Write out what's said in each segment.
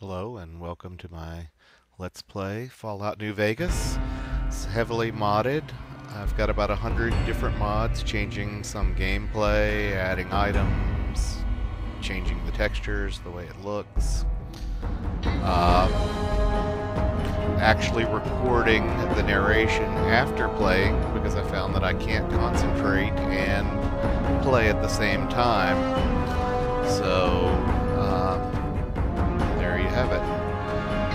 Hello and welcome to my Let's Play Fallout New Vegas. It's heavily modded. I've got about 100 different mods, changing some gameplay, adding items, changing the textures, the way it looks. Actually recording the narration after playing because I found that I can't concentrate and play at the same time. So, there you have it.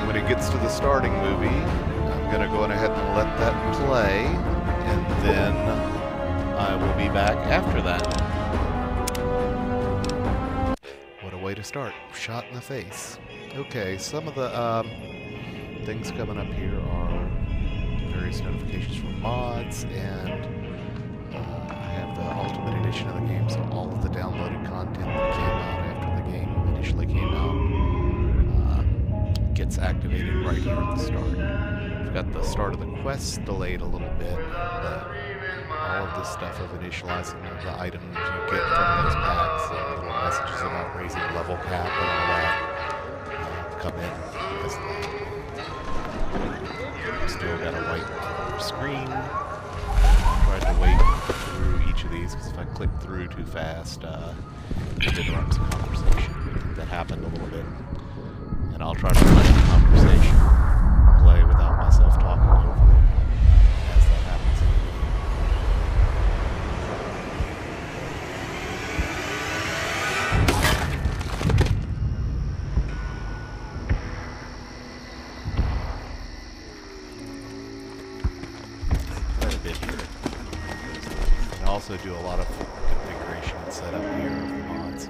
When it gets to the starting movie, I'm going to go ahead and let that play, and then I will be back after that. What a way to start. Shot in the face. Okay, some of the things coming up here are various notifications from mods, and I have the Ultimate Edition of the game, so all of the downloaded content that came out after the game initially came out gets activated right here at the start. We've got the start of the quest delayed a little bit, but all of this stuff of initializing the items you get from those packs, and little messages about raising level cap and all that come in because of that. Still got a white screen. Tried to wait through each of these because if I click through too fast, it interrupts the conversation. I think that happened a little bit. And I'll try to let the conversation play without myself talking over it as that happens in the quite a bit here. And I also do a lot of configuration and setup here of the mods.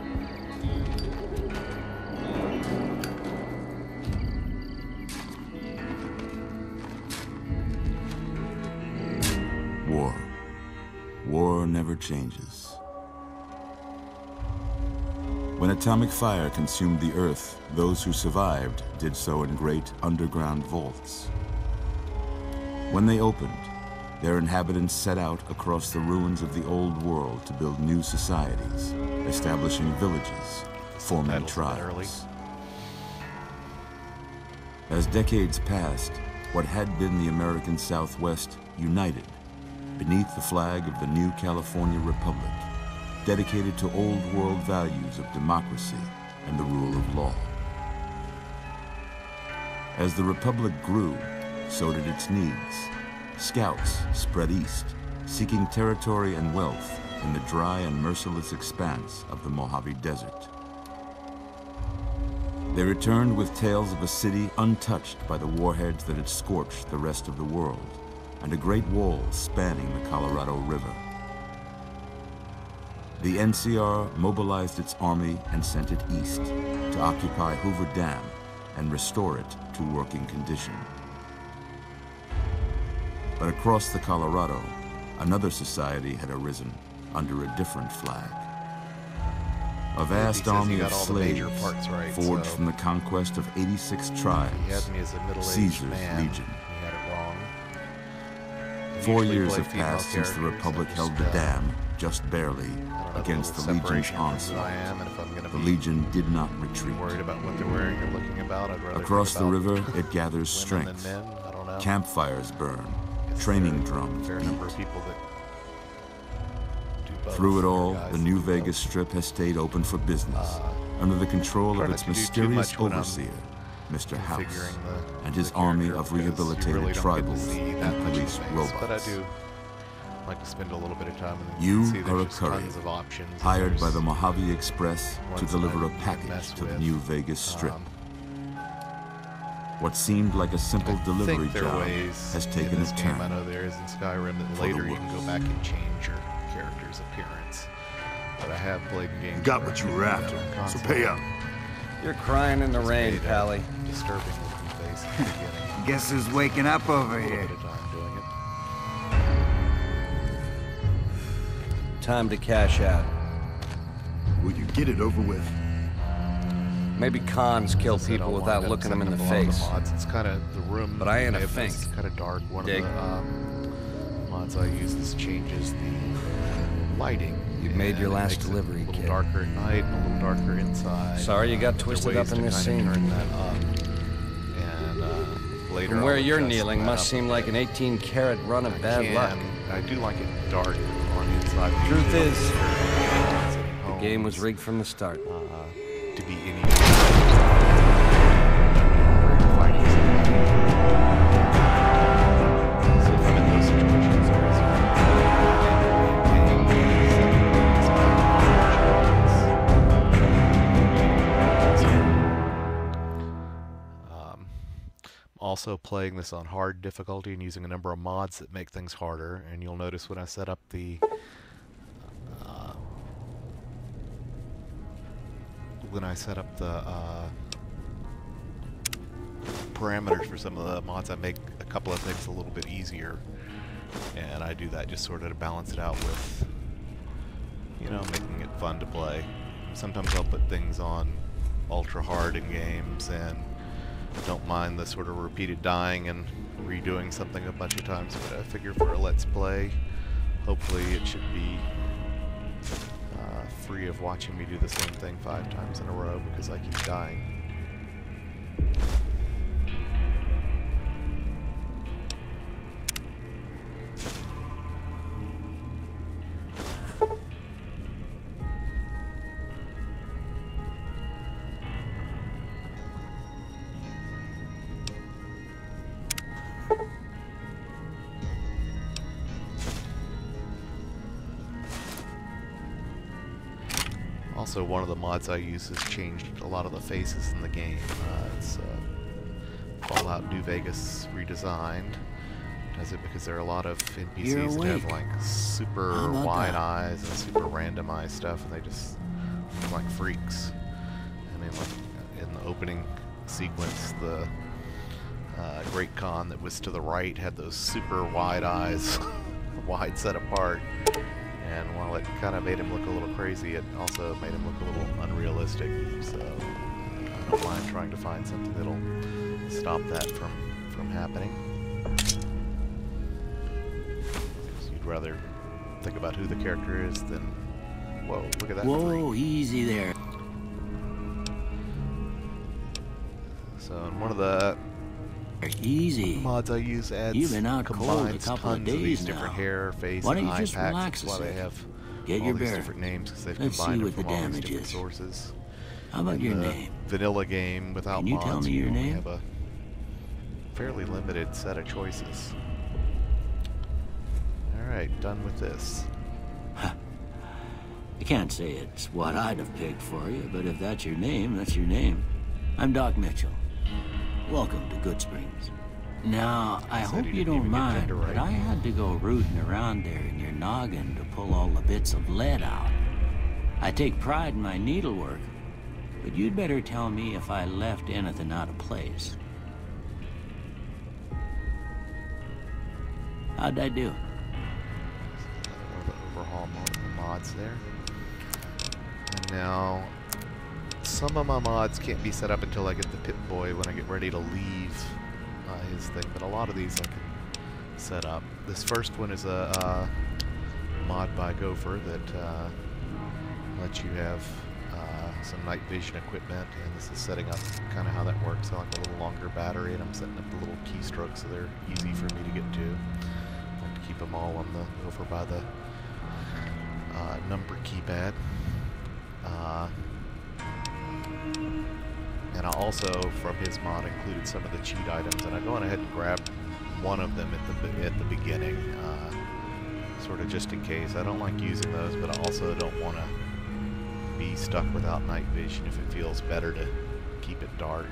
War never changes. When atomic fire consumed the Earth, those who survived did so in great underground vaults. When they opened, their inhabitants set out across the ruins of the old world to build new societies, establishing villages, forming tribes. As decades passed, what had been the American Southwest united beneath the flag of the new California Republic, dedicated to old world values of democracy and the rule of law. As the Republic grew, so did its needs. Scouts spread east, seeking territory and wealth in the dry and merciless expanse of the Mojave Desert. They returned with tales of a city untouched by the warheads that had scorched the rest of the world, and a great wall spanning the Colorado River. The NCR mobilized its army and sent it east to occupy Hoover Dam and restore it to working condition. But across the Colorado, another society had arisen under a different flag. A vast army of slaves forged from the conquest of 86 tribes, Caesar's Legion. 4 years have passed since the Republic held the dam, just barely, against the Legion's onslaught. The Legion did not retreat. Across the river, it gathers strength. Campfires burn, training drums beat. Through it all, the New Vegas Strip has stayed open for business, under the control of its mysterious overseer, Mr. House, and his army of rehabilitated tribals and police robots. Like to spend a little bit of time and you see are a there's courier, tons of options. hired by the Mojave Express to deliver a package messed to the with. New Vegas Strip. What seemed like a simple delivery job has taken a I turn. know there is in Skyrim that For the later you can go worse. back and change your character's appearance. But I have played games. You got what you were after, so pay up. You're crying in the rain, Pally. Disturbing looking face at the beginning. Guess who's waking up over A little here? bit of time doing it. Time to cash out. Will you get it over with? Maybe cons kill As I said, people I'll without wind up looking them in the setting up a lot of face. mods. It's kind of the room. But I ain't a is fink. kind of dark. One Dig. of the mods I use this changes the lighting. You've made your and it last makes it delivery, a little kid. darker at night and a little darker inside. Sorry you got There are twisted ways up in to this kind of scene. turn that up. later. From where I'll you're adjust kneeling that must up seem a like bit. an 18-karat run of bad luck. I do like it dark on the inside. Truth Usually is, the The game was rigged from the start. to be any fighting somebody. So if I'm in those situations, also playing this on hard difficulty and using a number of mods that make things harder. And you'll notice when I set up the parameters for some of the mods, I make a couple of things a little bit easier, and I do that just sort of to balance it out with, you know, making it fun to play. Sometimes I'll put things on ultra hard in games and don't mind the sort of repeated dying and redoing something a bunch of times, but I figure for a Let's Play, hopefully it should be free of watching me do the same thing 5 times in a row because I keep dying. Also, one of the mods I use has changed a lot of the faces in the game. It's Fallout New Vegas redesigned. Does it because there are a lot of NPCs that have like super wide eyes and super randomized stuff, and they just look like freaks. I mean, like in the opening sequence, the Great Khan that was to the right had those super wide eyes, wide set apart. And while it kind of made him look a little crazy, it also made him look a little unrealistic. So I don't mind trying to find something that'll stop that from happening. Because you'd rather think about who the character is than, whoa, look at that. Whoa, easy there. So in one of the Easy. mods I use adds You've been out cold a combines couple of tons of these days different now. hair, face, Why don't and you eye just packs. relax That's a why they sec. have Get all your these bearings. different names, because they've Let's see combined them what the from all these damage different is. sources. How about In your the name? vanilla game without Can you mods, tell me your only name? have a fairly limited set of choices. Alright, done with this. I can't say it's what I'd have picked for you, but if that's your name, that's your name. I'm Doc Mitchell. Welcome to Good Springs. Now, I Said hope he you didn't don't even get mind, gender right. but I had to go rooting around there in your noggin to pull all the bits of lead out. I take pride in my needlework, but you'd better tell me if I left anything out of place. How'd I do? One of the overhaul mods there. And now, some of my mods can't be set up until I get the Pip-Boy when I get ready to leave his thing, but a lot of these I can set up. This first one is a mod by Gopher that lets you have some night vision equipment, and this is setting up kind of how that works. I like a little longer battery, and I'm setting up the little keystrokes so they're easy for me to get to. I like to keep them all on the over by the number keypad. And I also, from his mod, included some of the cheat items, and I go on ahead and grab one of them at the beginning, sort of just in case. I don't like using those, but I also don't want to be stuck without night vision if it feels better to keep it dark.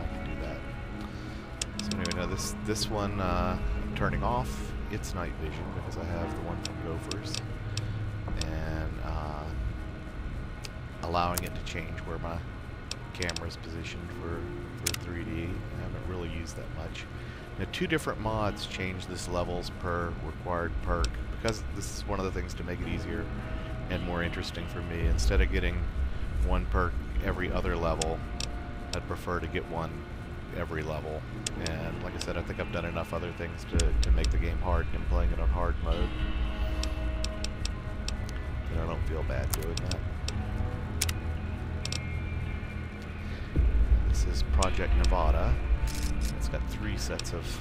I can do that. So anyway, now this one I'm turning off its night vision because I have the one from Gophers, and allowing it to change where my camera is positioned for 3D. I haven't really used that much. Now, 2 different mods change this levels per required perk, because this is one of the things to make it easier and more interesting for me. Instead of getting 1 perk every other level, I'd prefer to get 1 every level. And like I said, I think I've done enough other things to make the game hard, and playing it on hard mode, and I don't feel bad doing that. This this is Project Nevada. It's got 3 sets of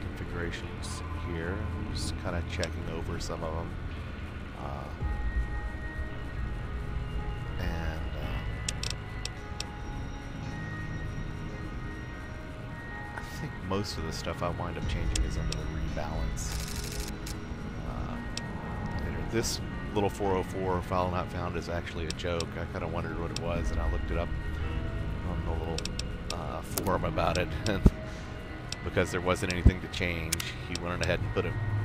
configurations here. I'm just kind of checking over some of them. I think most of the stuff I wind up changing is under the rebalance. This little 404 file not found is actually a joke. I kind of wondered what it was, and I looked it up on the little forum about it. And because there wasn't anything to change, he went ahead and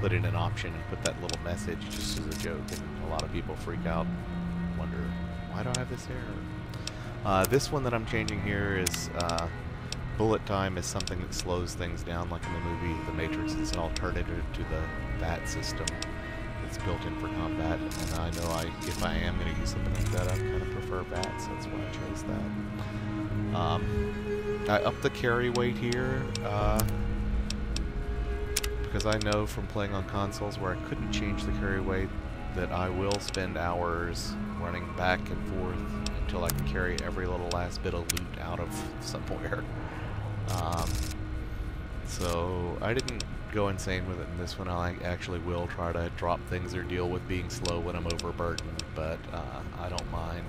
put in an option and put that little message just as a joke, and a lot of people freak out and wonder, why do I have this error? This one that I'm changing here is bullet time is something that slows things down, like in the movie The Matrix. It's an alternative to the VAT system that's built in for combat, and I know if I am going to use something like that, I kind of prefer VAT, so that's why I chose that. I upped the carry weight here because I know from playing on consoles where I couldn't change the carry weight that I will spend hours running back and forth until I can carry every little last bit of loot out of somewhere. So I didn't go insane with it in this one. I actually will try to drop things or deal with being slow when I'm overburdened, but I don't mind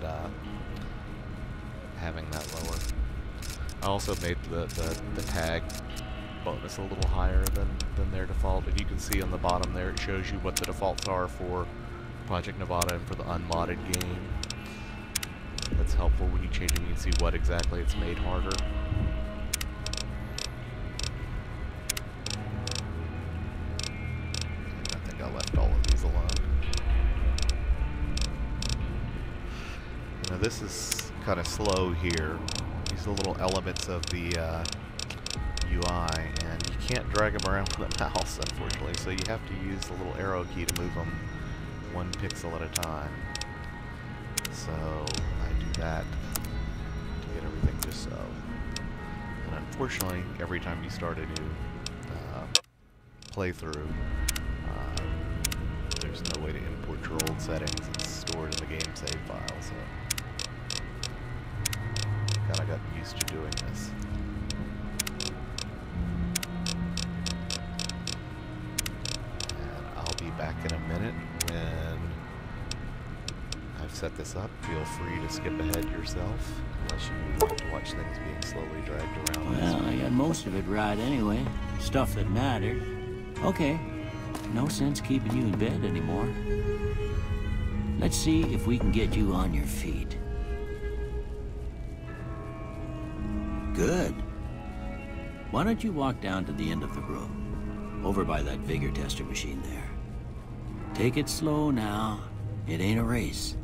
having that lower. I also made the tag bonus a little higher than their default, and you can see on the bottom there it shows you what the defaults are for Project Nevada and for the unmodded game. That's helpful when you change them. You can see what exactly it's made harder. And I think I left all of these alone. You know, this is kind of slow here. These are little elements of the UI, and you can't drag them around with a mouse, unfortunately, so you have to use the little arrow key to move them 1 pixel at a time. So I do that to get everything just so. And unfortunately, every time you start a new playthrough, there's no way to import your old settings. It's stored in the game save file, so kind of got used to doing this. And I'll be back in a minute when I've set this up. Feel free to skip ahead yourself, unless you like to watch things being slowly dragged around. Well, I got most of it right anyway. Stuff that mattered. Okay. No sense keeping you in bed anymore. Let's see if we can get you on your feet. Good. Why don't you walk down to the end of the room, over by that vigor tester machine there. Take it slow now. It ain't a race.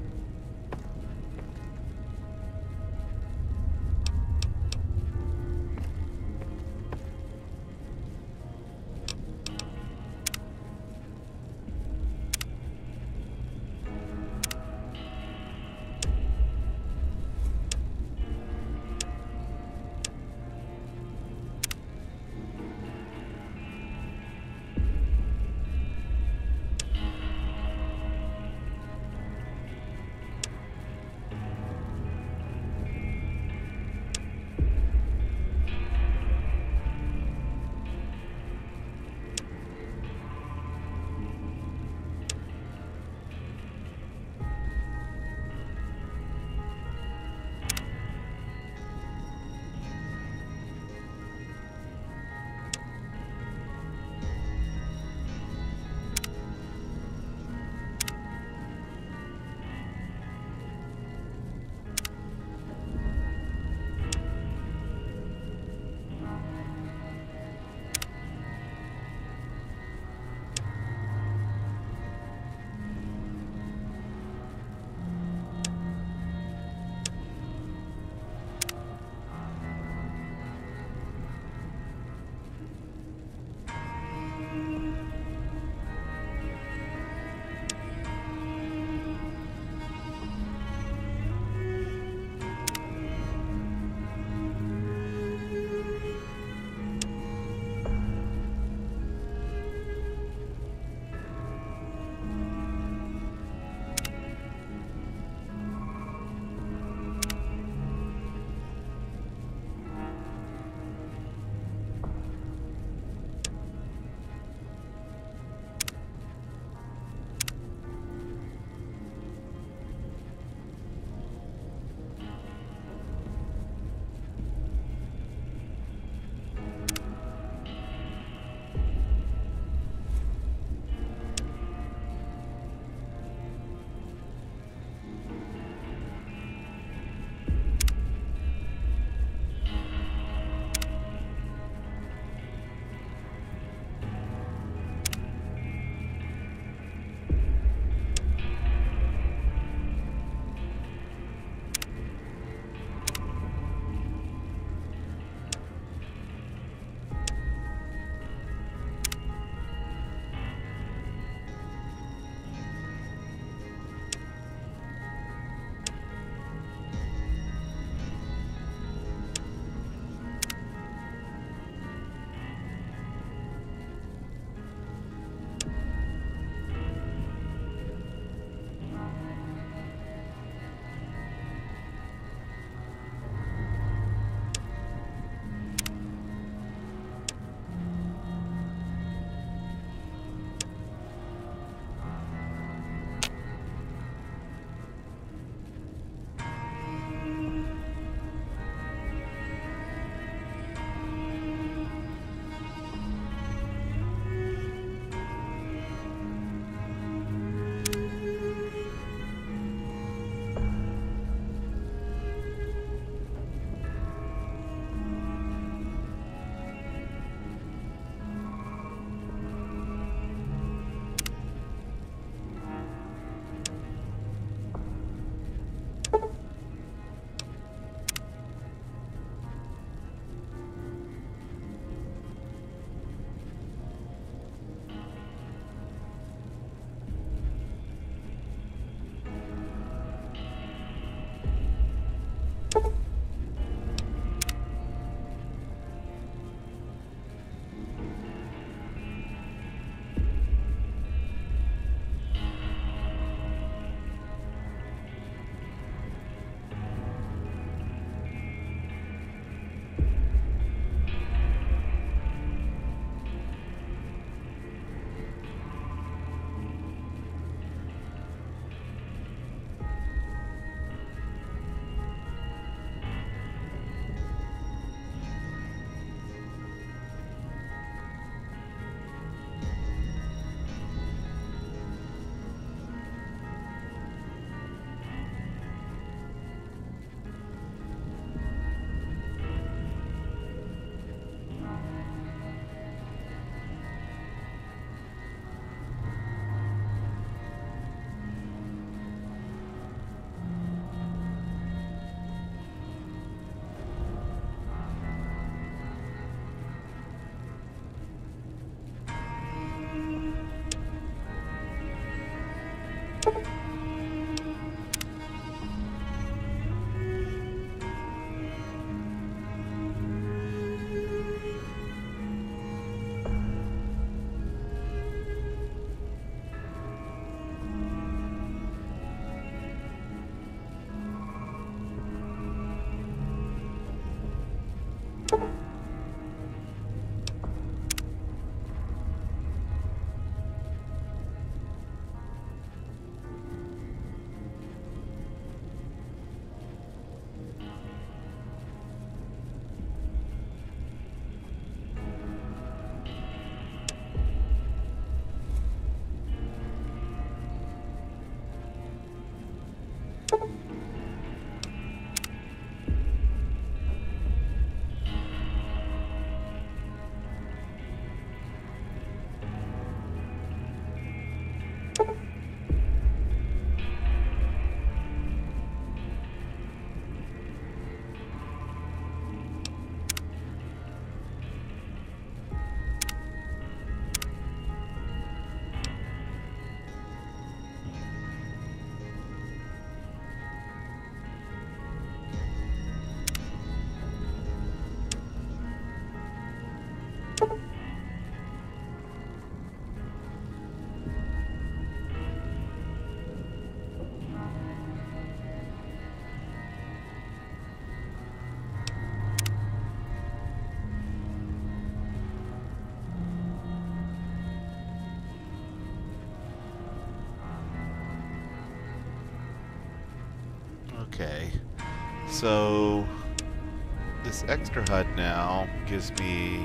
Okay, so this extra HUD now gives me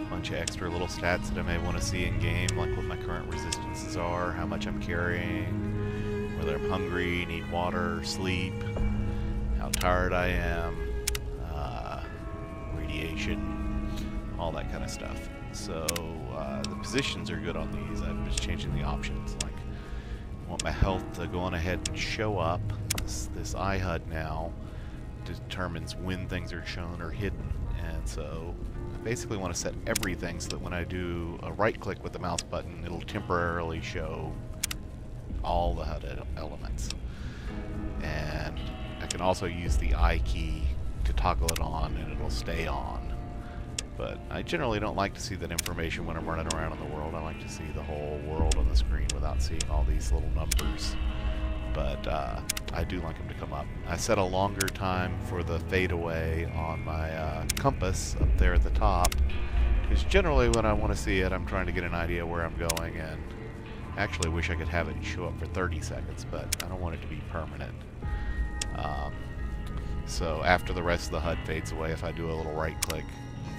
a bunch of extra little stats that I may want to see in game, like what my current resistances are, how much I'm carrying, whether I'm hungry, need water, sleep, how tired I am, radiation, all that kind of stuff. So the positions are good on these. I'm just changing the options. Like, I want my health to go on ahead and show up. This iHUD now determines when things are shown or hidden, and so I basically want to set everything so that when I do a right click with the mouse button, it'll temporarily show all the HUD elements. And I can also use the I key to toggle it on, and it'll stay on. But I generally don't like to see that information when I'm running around in the world. I like to see the whole world on the screen without seeing all these little numbers. But I do like them to come up. I set a longer time for the fade away on my compass up there at the top, because generally when I want to see it, I'm trying to get an idea where I'm going, and I actually wish I could have it show up for 30 seconds, but I don't want it to be permanent. So after the rest of the HUD fades away, if I do a little right click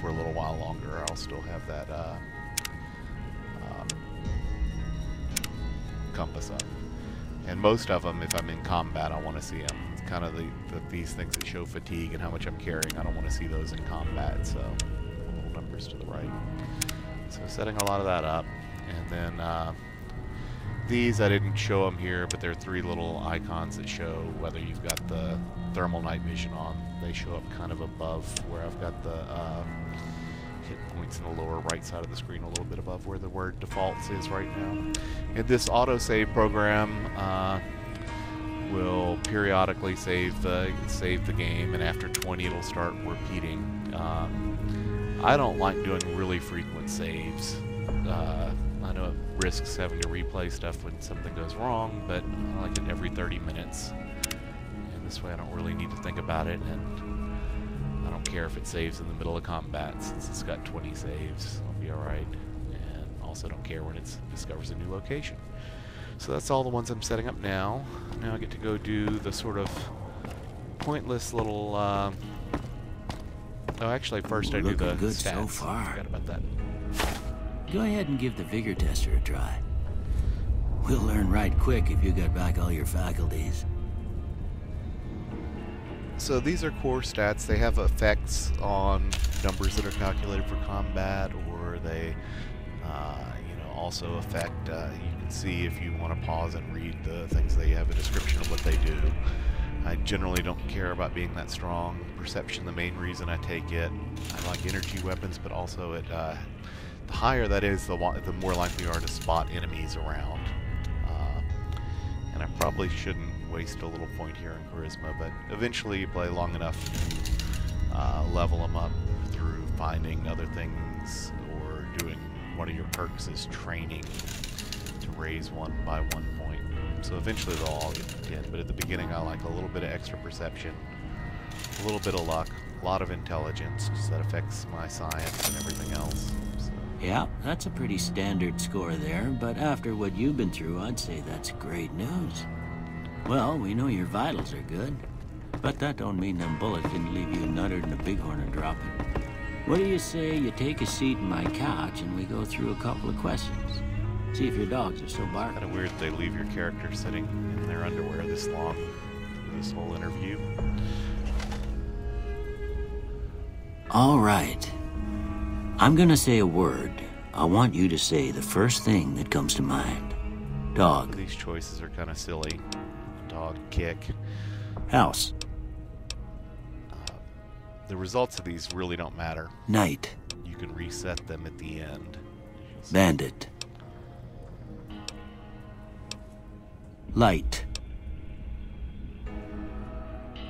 for a little while longer, I'll still have that compass up. And most of them, if I'm in combat, I want to see them. It's kind of these things that show fatigue and how much I'm carrying. I don't want to see those in combat, so little numbers to the right. So setting a lot of that up. And then these, I didn't show them here, but there are 3 little icons that show whether you've got the thermal night vision on. They show up kind of above where I've got the hit points in the lower right side of the screen, a little bit above where the word defaults is right now. In this autosave program, will periodically save the game, and after 20 it'll start repeating. I don't like doing really frequent saves. I know it risks having to replay stuff when something goes wrong, but I like it every 30 minutes. And this way I don't really need to think about it, and I don't care if it saves in the middle of combat, since it's got 20 saves. I'll be alright. And also don't care when it discovers a new location. So that's all the ones I'm setting up now. Now I get to go do the sort of pointless little... oh, actually, first I do the good stats. so far. Forgot about that. Go ahead and give the vigor tester a try. We'll learn right quick if you got back all your faculties. So these are core stats. They have effects on numbers that are calculated for combat, or they, you know, also affect. You can see if you want to pause and read the things. They have a description of what they do. I generally don't care about being that strong. Perception, the main reason I take it. I like energy weapons, but also it. The higher that is, the more likely you are to spot enemies around. And I probably shouldn't waste a little point here in charisma, but eventually you play long enough to level them up through finding other things, or doing one of your perks is training to raise one by 1 point. So eventually they'll all get to 10, but at the beginning I like a little bit of extra perception, a little bit of luck, a lot of intelligence, because that affects my science and everything else. So. Yeah, that's a pretty standard score there, but after what you've been through, I'd say that's great news. Well, we know your vitals are good, but that don't mean them bullets didn't leave you nuttered and a bighorn are dropping. What do you say you take a seat in my couch and we go through a couple of questions? See if your dogs are still barking. Kind of weird they leave your character sitting in their underwear this long for this whole interview. All right. I'm gonna say a word. I want you to say the first thing that comes to mind. Dog. These choices are kind of silly. Dog, kick. House. The results of these really don't matter. Night. You can reset them at the end. Bandit. Light.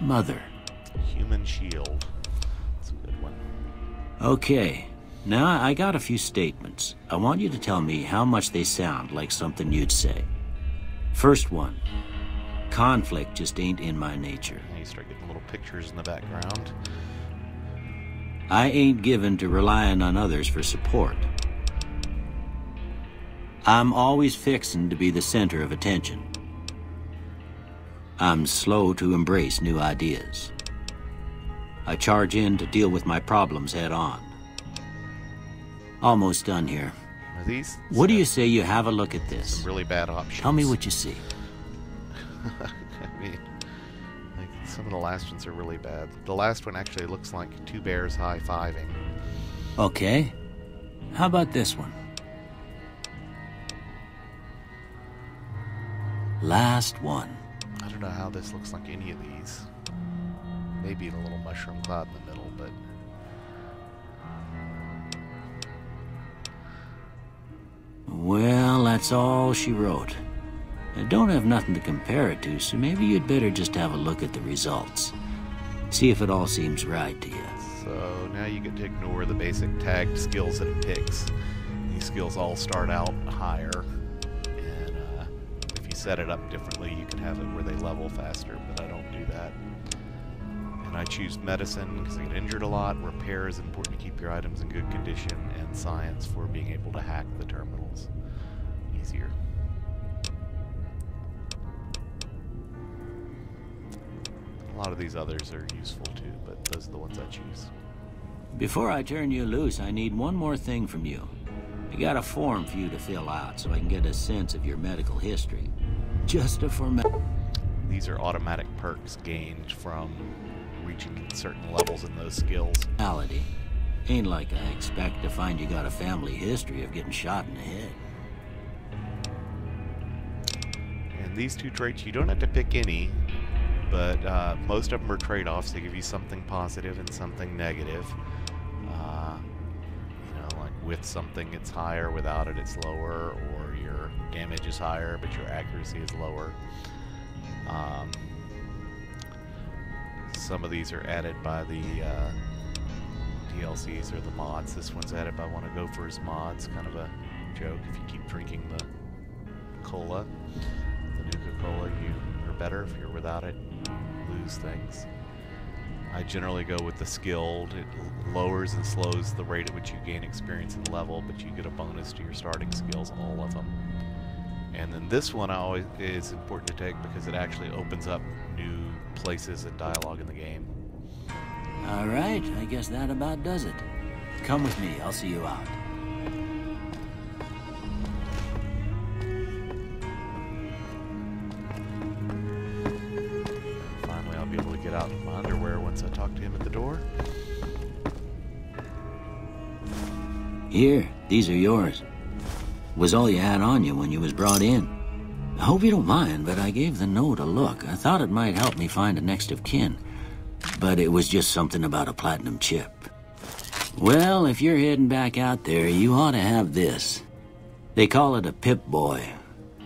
Mother. Human shield. That's a good one. Okay. Now I got a few statements. I want you to tell me how much they sound like something you'd say. First one. Conflict just ain't in my nature. Now you start getting little pictures in the background. I ain't given to relying on others for support. I'm always fixin' to be the center of attention. I'm slow to embrace new ideas. I charge in to deal with my problems head on. Almost done here. Are these? What do you say you have a look at this? Some really bad options. Tell me what you see. I mean, like, some of the last ones are really bad. The last one actually looks like two bears high-fiving. Okay. How about this one? Last one. I don't know how this looks like any of these. Maybe the little mushroom cloud in the middle, but... Well, that's all she wrote. I don't have nothing to compare it to, so maybe you'd better just have a look at the results. See if it all seems right to you. So now you get to ignore the basic tagged skills that it picks. These skills all start out higher, and if you set it up differently, you can have it where they level faster, but I don't do that. And I choose medicine because I get injured a lot. Repair is important to keep your items in good condition, and science for being able to hack the terminals easier. A lot of these others are useful too, but those are the ones I choose. Before I turn you loose, I need one more thing from you. I got a form for you to fill out so I can get a sense of your medical history. Just a formality. These are automatic perks gained from reaching certain levels in those skills. Ain't like I expect to find you got a family history of getting shot in the head. And these two traits, you don't have to pick any, but most of them are trade-offs. They give you something positive and something negative. You know, like with something it's higher, without it it's lower, or your damage is higher but your accuracy is lower. Some of these are added by the DLCs or the mods. This one's added by Wanna Go for his mods. Kind of a joke. If you keep drinking the cola, the Nuka-Cola, you are better. If you're without it, you lose things. I generally go with the skilled. It lowers and slows the rate at which you gain experience and level, but you get a bonus to your starting skills, all of them. And then this one always is important to take because it actually opens up new places and dialogue in the game. All right, I guess that about does it. Come with me, I'll see you out. Finally, I'll be able to get out of my underwear once I talk to him at the door. Here, these are yours. Was all you had on you when you was brought in. I hope you don't mind, but I gave the note a look. I thought it might help me find a next of kin. But it was just something about a platinum chip. Well, if you're heading back out there, you ought to have this. They call it a Pip-Boy.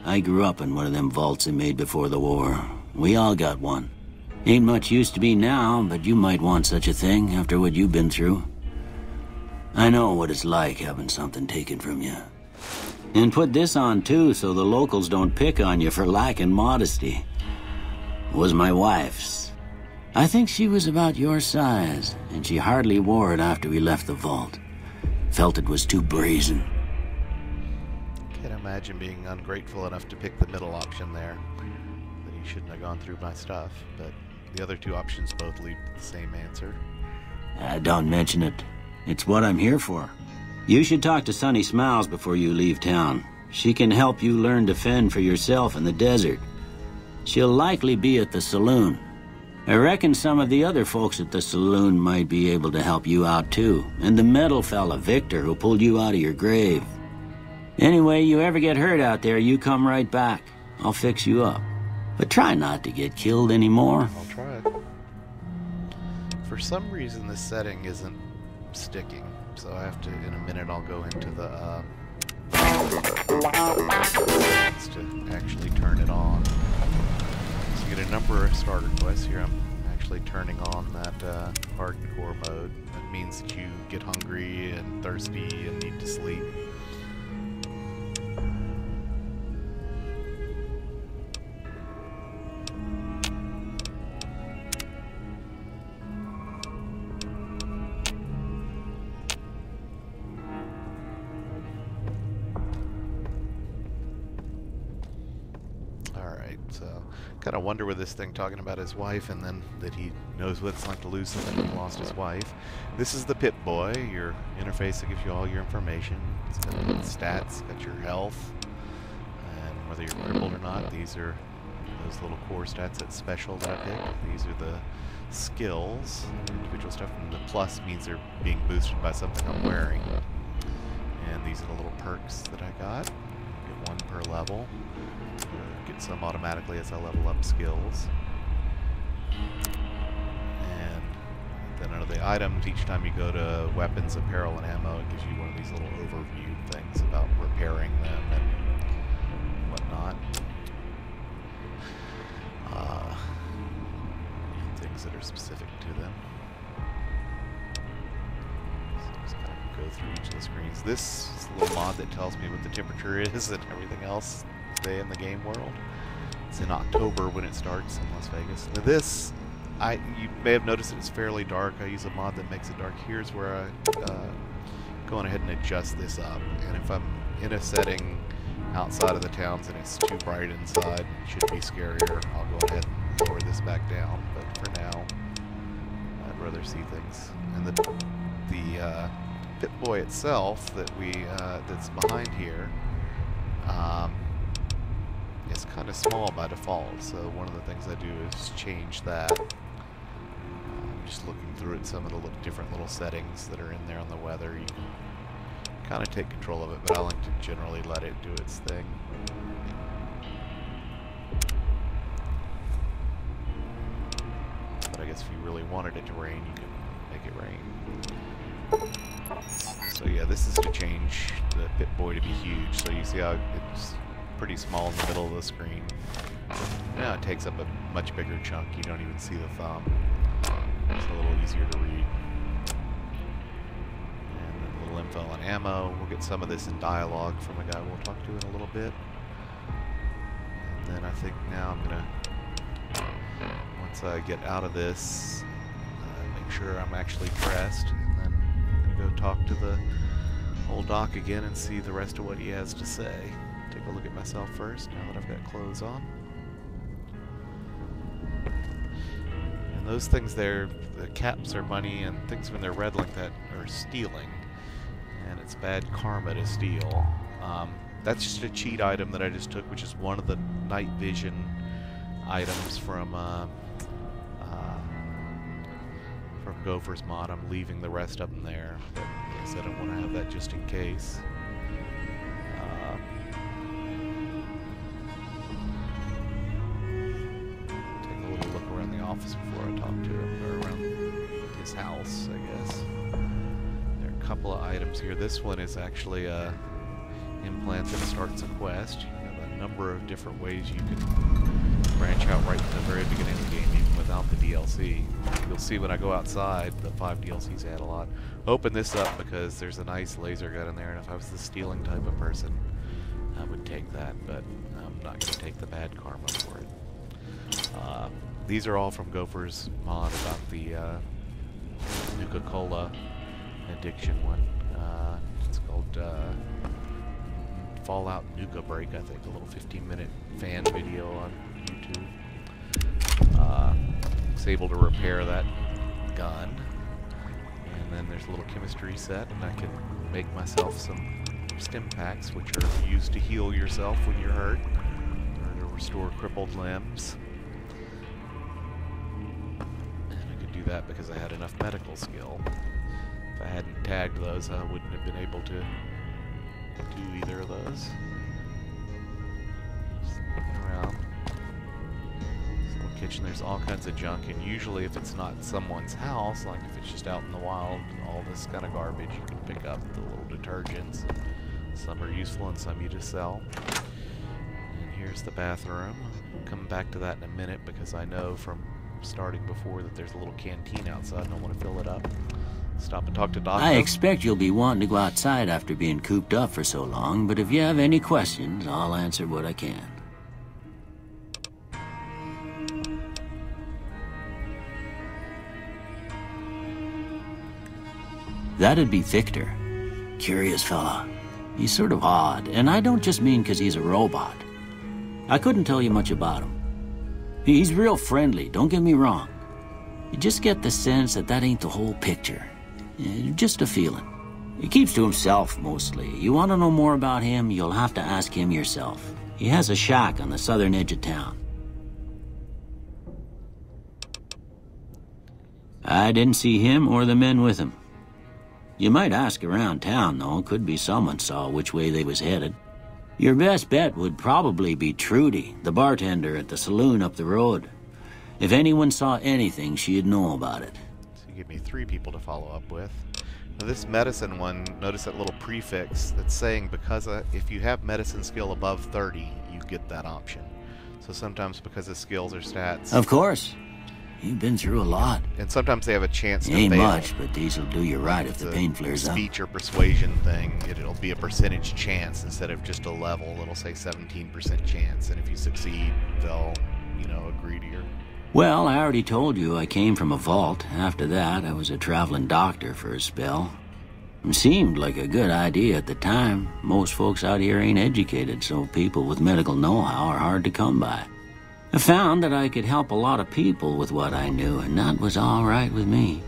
I grew up in one of them vaults they made before the war. We all got one. Ain't much use to me now, but you might want such a thing after what you've been through. I know what it's like having something taken from you. And put this on, too, so the locals don't pick on you for lacking modesty. It was my wife's. I think she was about your size, and she hardly wore it after we left the vault. Felt it was too brazen. Can't imagine being ungrateful enough to pick the middle option there. That he shouldn't have gone through my stuff, but the other two options both lead to the same answer. Don't mention it. It's what I'm here for. You should talk to Sunny Smiles before you leave town. She can help you learn to fend for yourself in the desert. She'll likely be at the saloon. I reckon some of the other folks at the saloon might be able to help you out too. And the metal fella, Victor, who pulled you out of your grave. Anyway, you ever get hurt out there, you come right back. I'll fix you up. But try not to get killed anymore. I'll try. For some reason, this setting isn't sticking. So I have to, in a minute, I'll go into the to actually turn it on. So you get a number of starter quests here. I'm actually turning on that hardcore mode. That means that you get hungry and thirsty and need to sleep. Kind of wonder with this thing talking about his wife and then that he knows what it's like to lose something and lost his wife. This is the Pip-Boy, your interface that gives you all your information. It's got stats, got your health, and whether you're crippled or not. These are those little core stats that's special that I picked. These are the skills, individual stuff, and the plus means they're being boosted by something I'm wearing. And these are the little perks that I got. Get one per level. Get some automatically as I level up skills. And then under the items, each time you go to weapons, apparel, and ammo, it gives you one of these little overview things about repairing them and whatnot. Things that are specific to them. So just kind of go through each of the screens. This is a little mod that tells me what the temperature is and everything else in the game world. It's in October when it starts in Las Vegas. Now this, you may have noticed that it's fairly dark. I use a mod that makes it dark. Here's where I go on ahead and adjust this up. And if I'm in a setting outside of the towns and it's too bright inside, it should be scarier, I'll go ahead and lower this back down. But for now, I'd rather see things. And the Pip-Boy itself that that's behind here, it's kind of small by default, so one of the things I do is change that. I'm just looking through at some of the different little settings that are in there on the weather. You can kind of take control of it, but I like to generally let it do its thing. But I guess if you really wanted it to rain, you can make it rain. So yeah, this is to change the Pip-Boy to be huge. So you see how it's pretty small in the middle of the screen. Now it takes up a much bigger chunk. You don't even see the thumb. It's a little easier to read. And then a little info on ammo. We'll get some of this in dialogue from a guy we'll talk to in a little bit. And then I think now I'm gonna, once I get out of this, make sure I'm actually dressed, and then I'm gonna go talk to the old doc again and see the rest of what he has to say. Take a look at myself first, now that I've got clothes on. And those things there, the caps are money, and things when they're red like that are stealing. And it's bad karma to steal. That's just a cheat item that I just took, which is one of the night vision items from Gopher's mod. I'm leaving the rest of them there, but I said I want to have that just in case. Take a little look around the office before I talk to him, or around his house, I guess. There are a couple of items here. This one is actually a implant that starts a quest. You have a number of different ways you can branch out right from the very beginning of the game, even without the DLC. You'll see when I go outside, the 5 DLCs add a lot. Open this up because there's a nice laser gun in there, and if I was the stealing type of person, I would take that, but I'm not going to take the bad karma for it. These are all from Gopher's mod about the Nuka-Cola addiction one. It's called Fallout Nuka Break, I think, a little 15-minute fan video on YouTube. Was able to repair that gun, and then there's a little chemistry set, and I can make myself some stim packs, which are used to heal yourself when you're hurt, or to restore crippled limbs. And I could do that because I had enough medical skill. If I hadn't tagged those, I wouldn't have been able to do either of those. Just looking around. This little kitchen, there's all kinds of junk, and usually if it's not someone's house, like if it's just out in the wild, all this kind of garbage, you can pick up the little detergents. Some are useful and some you just sell. And here's the bathroom. I'll come back to that in a minute because I know from starting before that there's a little canteen outside and I want to fill it up. Stop and talk to Doc. I expect you'll be wanting to go outside after being cooped up for so long, but if you have any questions, I'll answer what I can. That'd be Victor. Curious fella. He's sort of odd, and I don't just mean 'cause he's a robot. I couldn't tell you much about him. He's real friendly, don't get me wrong. You just get the sense that that ain't the whole picture. Just a feeling. He keeps to himself, mostly. You want to know more about him, you'll have to ask him yourself. He has a shack on the southern edge of town. I didn't see him or the men with him. You might ask around town, though. Could be someone saw which way they was headed. Your best bet would probably be Trudy, the bartender at the saloon up the road. If anyone saw anything, she'd know about it. So you give me 3 people to follow up with. Now this medicine one, notice that little prefix that's saying because if you have medicine skill above 30, you get that option. So sometimes because of skills or stats. Of course. You've been through a lot. And sometimes they have a chance to Ain't fail. much, but these'll do you right if the pain flares up. Speech or persuasion thing, it'll be a percentage chance instead of just a level. It'll say 17% chance, and if you succeed, they'll, agree to your... Well, I already told you I came from a vault. After that, I was a traveling doctor for a spell. It seemed like a good idea at the time. Most folks out here ain't educated, so people with medical know-how are hard to come by. I found that I could help a lot of people with what I knew, and that was all right with me.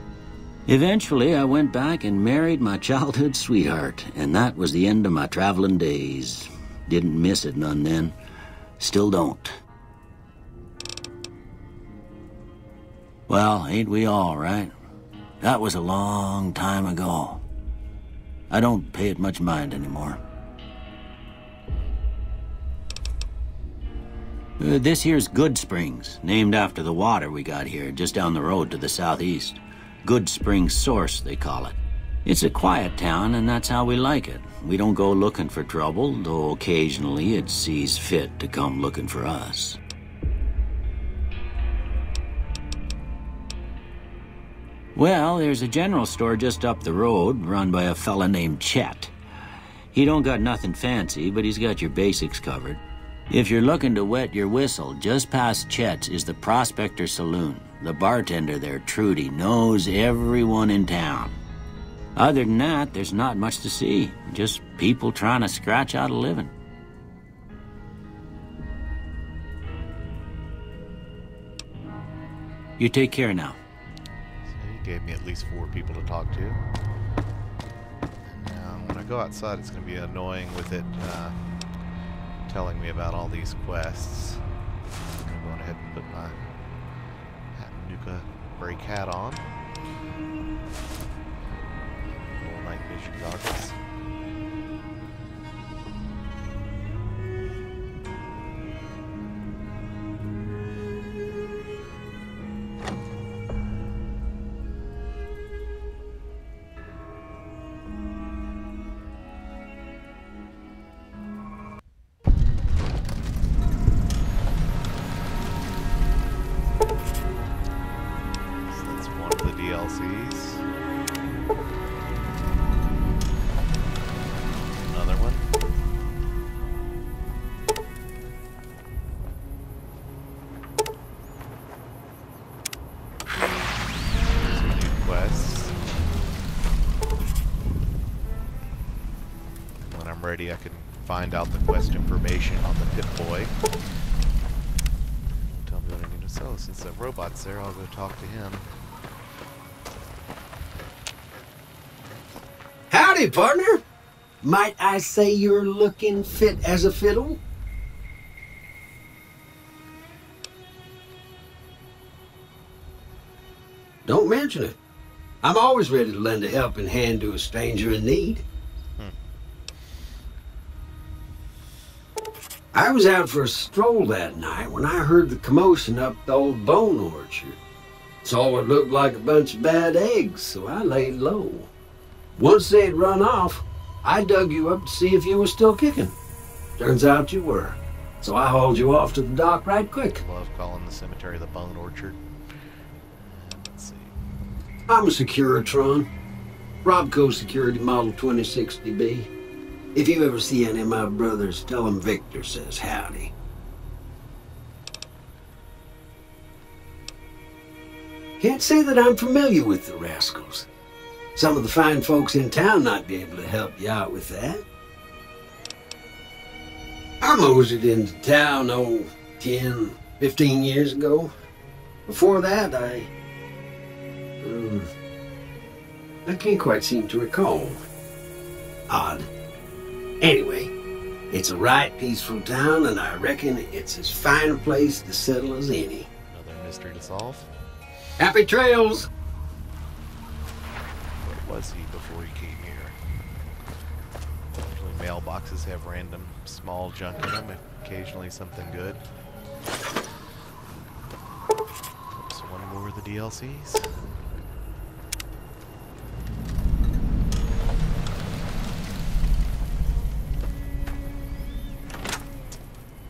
Eventually, I went back and married my childhood sweetheart, and that was the end of my traveling days. Didn't miss it none then. Still don't. Well, ain't we all, right? That was a long time ago. I don't pay it much mind anymore. This here's Good Springs, named after the water we got here, just down the road to the southeast. Good Springs Source, they call it. It's a quiet town, and that's how we like it. We don't go looking for trouble, though occasionally it sees fit to come looking for us. Well, there's a general store just up the road, run by a fella named Chet. He don't got nothing fancy, but he's got your basics covered. If you're looking to wet your whistle, just past Chet's is the Prospector Saloon. The bartender there, Trudy, knows everyone in town. Other than that, there's not much to see. Just people trying to scratch out a living. You take care now. He gave me at least 4 people to talk to. And now, when I go outside, it's going to be annoying with it telling me about all these quests. I'm going to go ahead and put my Nuka break hat on. Little night vision goggles. Another one. Some new quests. When I'm ready, I can find out the quest information on the Pip-Boy. Tell me what I need to sell. Since the robot's there, I'll go talk to him. Howdy, partner. Might I say you're looking fit as a fiddle? Don't mention it. I'm always ready to lend a helping hand to a stranger in need. I was out for a stroll that night when I heard the commotion up the old bone orchard. Saw what looked like a bunch of bad eggs, so I laid low. Once they'd run off, I dug you up to see if you were still kicking. Turns out you were. So I hauled you off to the dock right quick. Love calling the cemetery the Bone Orchard. Let's see. I'm a Securitron. Robco Security Model 2060B. If you ever see any of my brothers, tell them Victor says howdy. Can't say that I'm familiar with the rascals. Some of the fine folks in town might be able to help you out with that. I moseyed into town, 10, 15 years ago. Before that, I can't quite seem to recall. Odd. Anyway, it's a right peaceful town, and I reckon it's as fine a place to settle as any. Another mystery to solve. Happy trails! Where was he before he came here? Usually mailboxes have random small junk in them, occasionally something good. Oops, one more of the DLCs.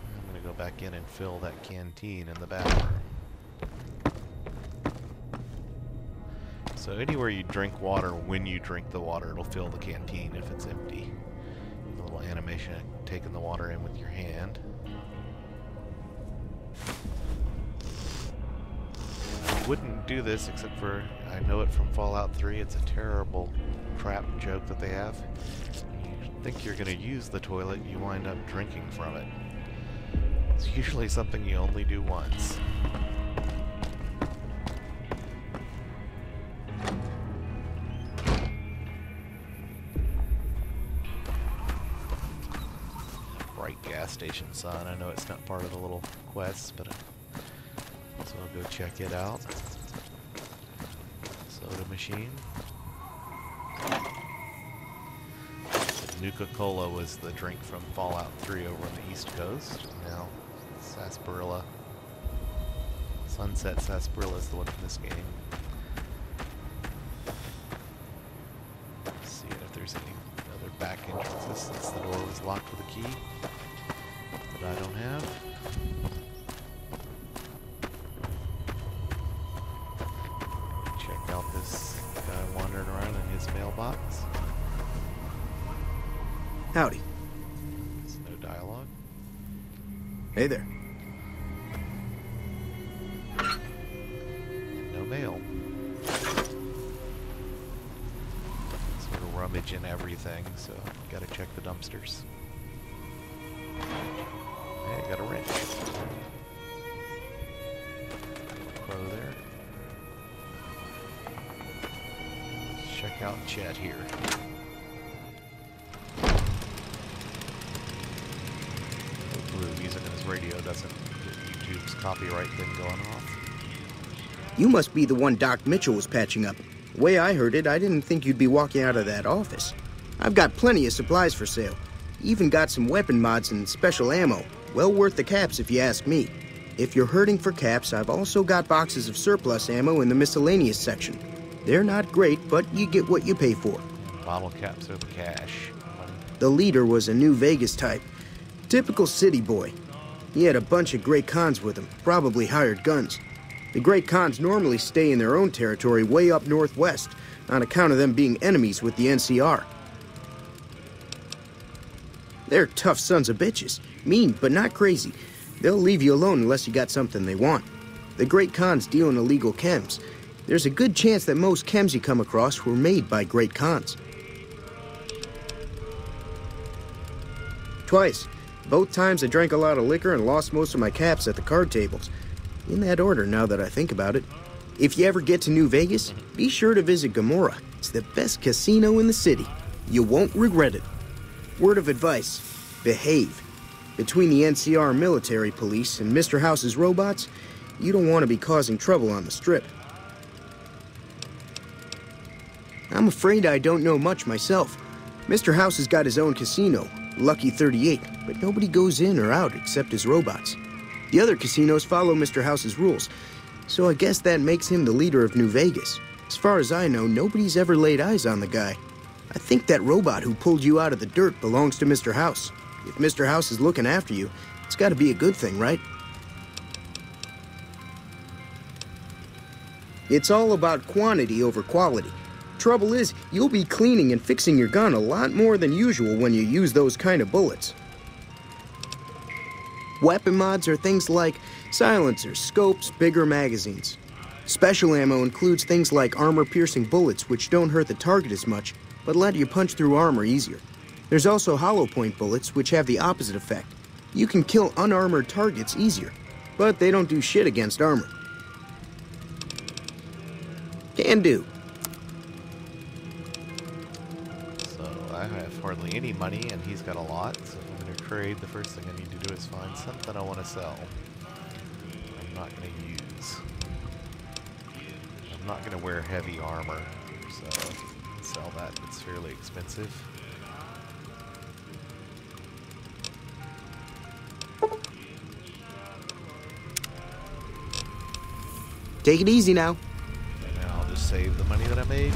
I'm gonna go back in and fill that canteen in the bathroom. So anywhere you drink water, when you drink the water, it'll fill the canteen if it's empty. A little animation of taking the water in with your hand. I wouldn't do this except for, I know it from Fallout 3, it's a terrible trap joke that they have. You think you're going to use the toilet, you wind up drinking from it. It's usually something you only do once. Gas station sign. I know it's not part of the little quests, but so I'll go check it out. Soda machine. Nuka-Cola was the drink from Fallout 3 over on the East Coast. Now Sarsaparilla. Sunset Sarsaparilla is the one in this game. back entrances since the door was locked with a key that I don't have. Check out this guy wandering around in his mailbox. Howdy. There's no dialogue. Hey there. No mail. Sort of rummaging everything, so gotta check the dumpsters. Hey, got a wrench. Crow there. Let's check out Chet here. Hopefully the music on his radio doesn't get YouTube's copyright thing going off. You must be the one Doc Mitchell was patching up. The way I heard it, I didn't think you'd be walking out of that office. I've got plenty of supplies for sale. Even got some weapon mods and special ammo. Well worth the caps if you ask me. If you're hurting for caps, I've also got boxes of surplus ammo in the miscellaneous section. They're not great, but you get what you pay for. Bottle caps are the cash. The leader was a New Vegas type. Typical city boy. He had a bunch of Great Khans with him, probably hired guns. The Great Khans normally stay in their own territory way up northwest, on account of them being enemies with the NCR. They're tough sons of bitches. Mean, but not crazy. They'll leave you alone unless you got something they want. The Great Khans deal in illegal chems. There's a good chance that most chems you come across were made by Great Khans. Twice. Both times I drank a lot of liquor and lost most of my caps at the card tables. In that order, now that I think about it. If you ever get to New Vegas, be sure to visit Gomorrah. It's the best casino in the city. You won't regret it. Word of advice, behave. Between the NCR military police and Mr. House's robots, you don't want to be causing trouble on the Strip. I'm afraid I don't know much myself. Mr. House has got his own casino, Lucky 38, but nobody goes in or out except his robots. The other casinos follow Mr. House's rules, so I guess that makes him the leader of New Vegas. As far as I know, nobody's ever laid eyes on the guy. I think that robot who pulled you out of the dirt belongs to Mr. House. If Mr. House is looking after you, it's got to be a good thing, right? It's all about quantity over quality. Trouble is, you'll be cleaning and fixing your gun a lot more than usual when you use those kind of bullets. Weapon mods are things like silencers, scopes, bigger magazines. Special ammo includes things like armor-piercing bullets, which don't hurt the target as much, but let you punch through armor easier. There's also hollow point bullets, which have the opposite effect. You can kill unarmored targets easier, but they don't do shit against armor. Can do. So I have hardly any money, and he's got a lot, so if I'm going to trade, the first thing I need to do is find something I want to sell. I'm not going to use. I'm not going to wear heavy armor, so if I can sell that, it's fairly expensive. Take it easy now. And now I'll just save the money that I made.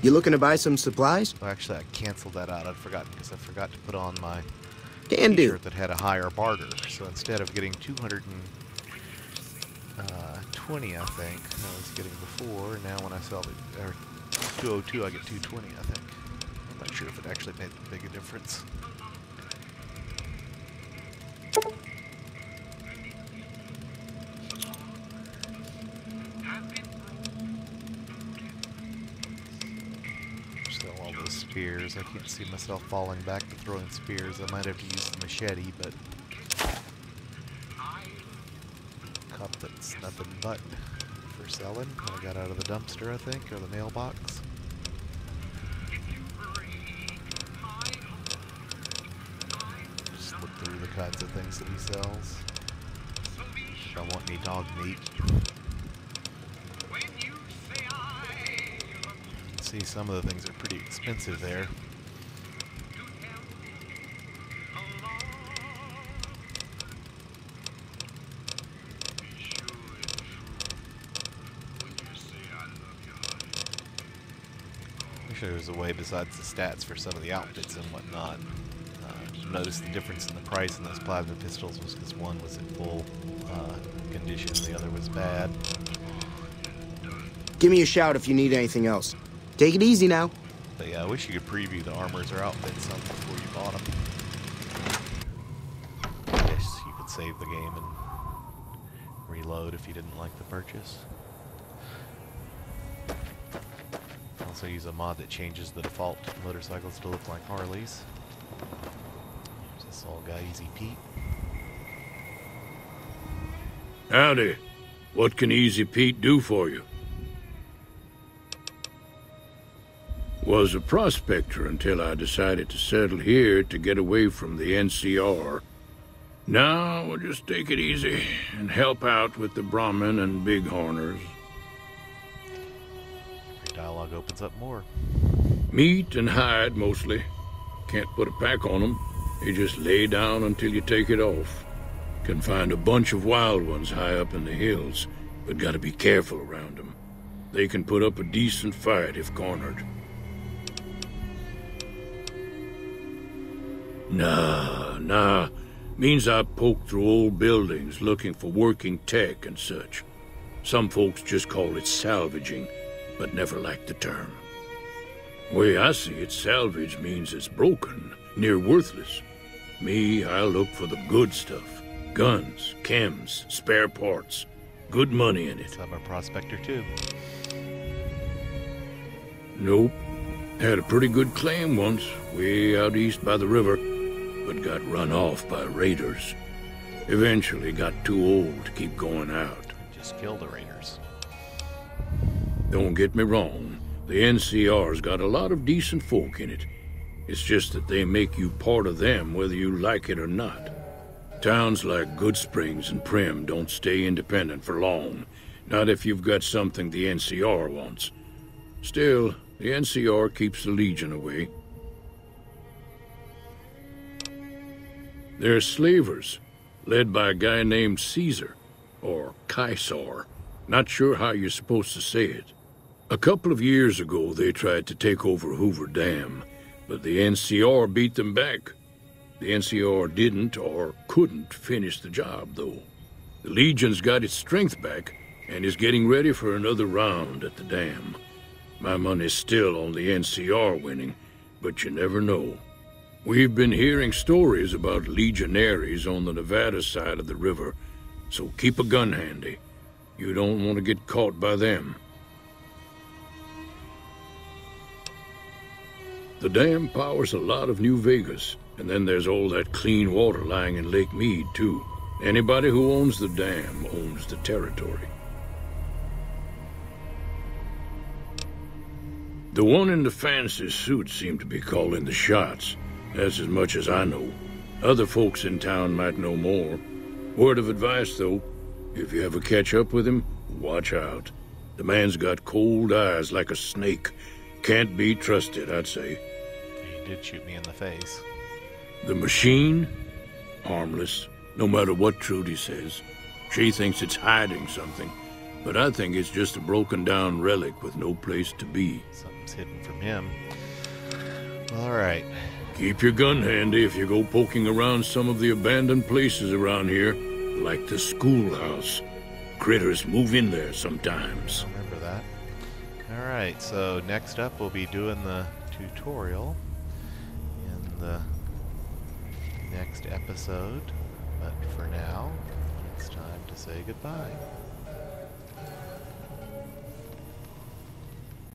You looking to buy some supplies? Well, actually, I canceled that out. I forgot because I forgot to put on my Can do. t-shirt that had a higher barter. So instead of getting 220, I think I was getting before. Now when I sell the 202, I get 220. I think. I'm not sure if it actually made that big a difference. Spears. I can't see myself falling back to throwing spears. I might have to use the machete, but cup that's nothing but for selling. I got out of the dumpster, I think, or the mailbox. Just look through the kinds of things that he sells. If I want any dog meat. See, some of the things are pretty expensive there. wish there was a way besides the stats for some of the outfits and whatnot. Notice the difference in the price in those plasma pistols was because one was in full condition, the other was bad. Give me a shout if you need anything else. Take it easy now. But yeah, I wish you could preview the armors or outfits some before you bought them. I guess you could save the game and reload if you didn't like the purchase. Also use a mod that changes the default motorcycles to look like Harleys. This old guy, Easy Pete. Howdy. What can Easy Pete do for you? Was a prospector until I decided to settle here to get away from the NCR. Now we'll just take it easy and help out with the Brahmin and Bighorners. Your dialogue opens up more. Meat and hide, mostly. Can't put a pack on them. You just lay down until you take it off. Can find a bunch of wild ones high up in the hills, but gotta be careful around them. They can put up a decent fight if cornered. Nah. Means I poke through old buildings looking for working tech and such. Some folks just call it salvaging, but never liked the term. Way I see it, salvage means it's broken, near worthless. Me, I look for the good stuff. Guns, chems, spare parts. Good money in it. I'm a prospector too. Nope. Had a pretty good claim once, way out east by the river, but got run off by raiders. Eventually got too old to keep going out. Just kill the raiders. Don't get me wrong. The NCR's got a lot of decent folk in it. It's just that they make you part of them whether you like it or not. Towns like Good Springs and Prim don't stay independent for long. Not if you've got something the NCR wants. Still, the NCR keeps the Legion away. They're slavers, led by a guy named Caesar, or Caesar. Not sure how you're supposed to say it. A couple of years ago, they tried to take over Hoover Dam, but the NCR beat them back. The NCR didn't or couldn't finish the job, though. The Legion's got its strength back and is getting ready for another round at the dam. My money's still on the NCR winning, but you never know. We've been hearing stories about legionaries on the Nevada side of the river, so keep a gun handy. You don't want to get caught by them. The dam powers a lot of New Vegas, and then there's all that clean water lying in Lake Mead, too. Anybody who owns the dam owns the territory. The one in the fancy suit seemed to be calling the shots. That's as much as I know. Other folks in town might know more. Word of advice, though, if you ever catch up with him, watch out. The man's got cold eyes like a snake. Can't be trusted, I'd say. He did shoot me in the face. The machine? Harmless, no matter what Trudy says. She thinks it's hiding something, but I think it's just a broken-down relic with no place to be. Something's hidden from him. All right. Keep your gun handy if you go poking around some of the abandoned places around here, like the schoolhouse. Critters move in there sometimes. I remember that. All right, so next up we'll be doing the tutorial in the next episode. But for now, it's time to say goodbye.